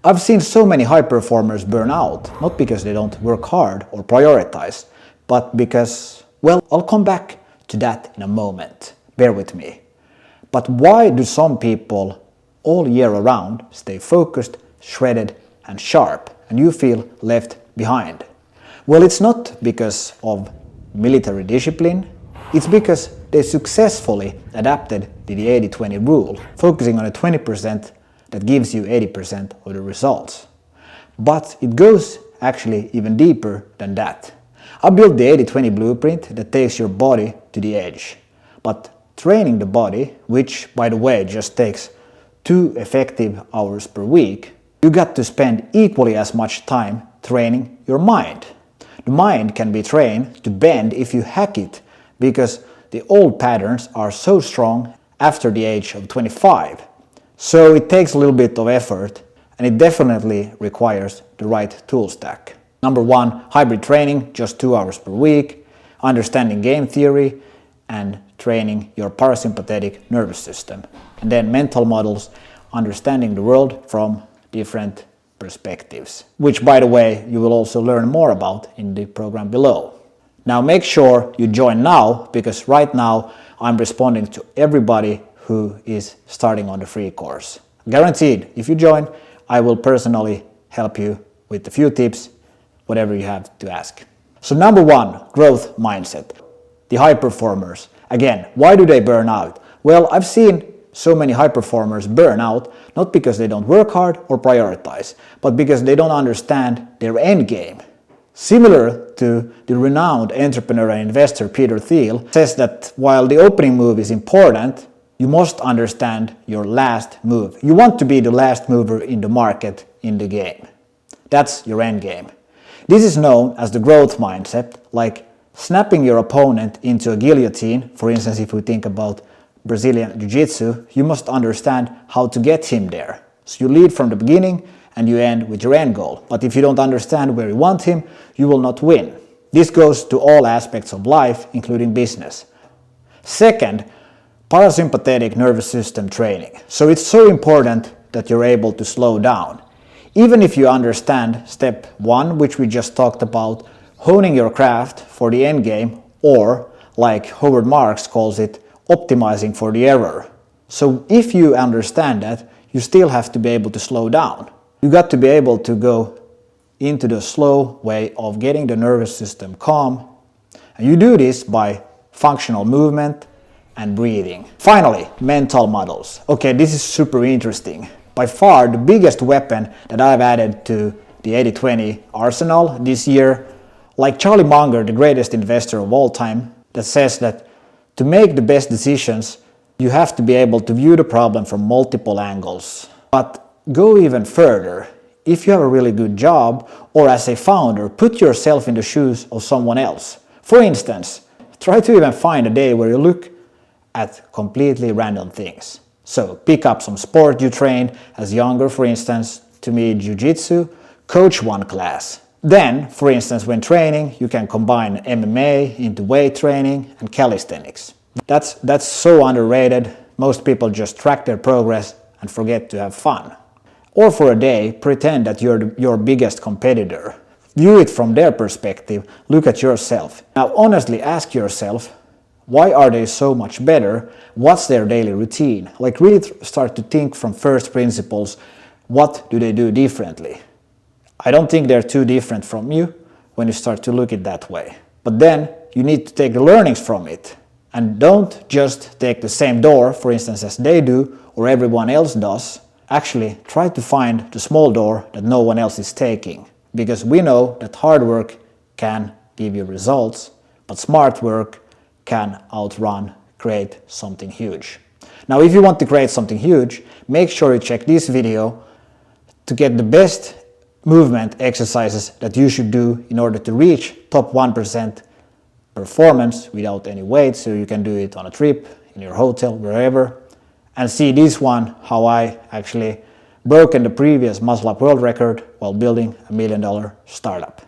I've seen so many high performers burn out, not because they don't work hard or prioritize, but because, well, I'll come back to that in a moment. Bear with me. But why do some people all year around stay focused, shredded and sharp, and you feel left behind? Well, it's not because of military discipline, it's because they successfully adapted to the 80-20 rule, focusing on the 20% that gives you 80% of the results. But it goes actually even deeper than that. I built the 80-20 blueprint that takes your body to the edge. But training the body, which by the way just takes 2 effective hours per week, you got to spend equally as much time training your mind. The mind can be trained to bend if you hack it, because the old patterns are so strong after the age of 25. So it takes a little bit of effort, and it definitely requires the right tool stack. Number 1, hybrid training, just 2 hours per week, understanding game theory, and training your parasympathetic nervous system. And then mental models, understanding the world from different perspectives, which by the way you will also learn more about in the program below. Now make sure you join now, because right now I'm responding to everybody who is starting on the free course. Guaranteed, if you join, I will personally help you with a few tips, whatever you have to ask. So number 1, growth mindset. The high performers. Again, why do they burn out? Well, I've seen so many high performers burn out, not because they don't work hard or prioritize, but because they don't understand their end game. Similar to the renowned entrepreneur and investor Peter Thiel says that while the opening move is important, you must understand your last move. You want to be the last mover in the market, in the game. That's your end game. This is known as the growth mindset, like snapping your opponent into a guillotine. For instance, if we think about Brazilian Jiu-Jitsu, you must understand how to get him there. So you lead from the beginning and you end with your end goal. But if you don't understand where you want him, you will not win. This goes to all aspects of life, including business. Second, parasympathetic nervous system training. So it's so important that you're able to slow down. Even if you understand step 1, which we just talked about, honing your craft for the end game, or like Howard Marks calls it, optimizing for the error. So if you understand that, you still have to be able to slow down. You got to be able to go into the slow way of getting the nervous system calm. And you do this by functional movement and breathing. Finally, mental models. Okay, this is super interesting. By far the biggest weapon that I've added to the 80-20 arsenal this year, like Charlie Munger, the greatest investor of all time, that says that to make the best decisions, you have to be able to view the problem from multiple angles. But go even further. If you have a really good job, or as a founder, put yourself in the shoes of someone else. For instance, try to even find a day where you look at completely random things. So pick up some sport you trained as younger, for instance, to me Jiu-Jitsu, coach one class. Then, for instance, when training, you can combine MMA into weight training and calisthenics. That's so underrated. Most people just track their progress and forget to have fun. Or for a day, pretend that you're your biggest competitor. View it from their perspective, look at yourself. Now honestly ask yourself, why are they so much better? What's their daily routine? Like really start to think from first principles, what do they do differently? I don't think they're too different from you when you start to look at it that way. But then you need to take the learnings from it. And don't just take the same door, for instance, as they do or everyone else does. Actually, try to find the small door that no one else is taking. Because we know that hard work can give you results, but smart work can create something huge. Now, if you want to create something huge, make sure you check this video to get the best movement exercises that you should do in order to reach top 1% performance without any weight. So you can do it on a trip, in your hotel, wherever. And see this one, how I actually broken the previous muscle up world record while building $1 million startup.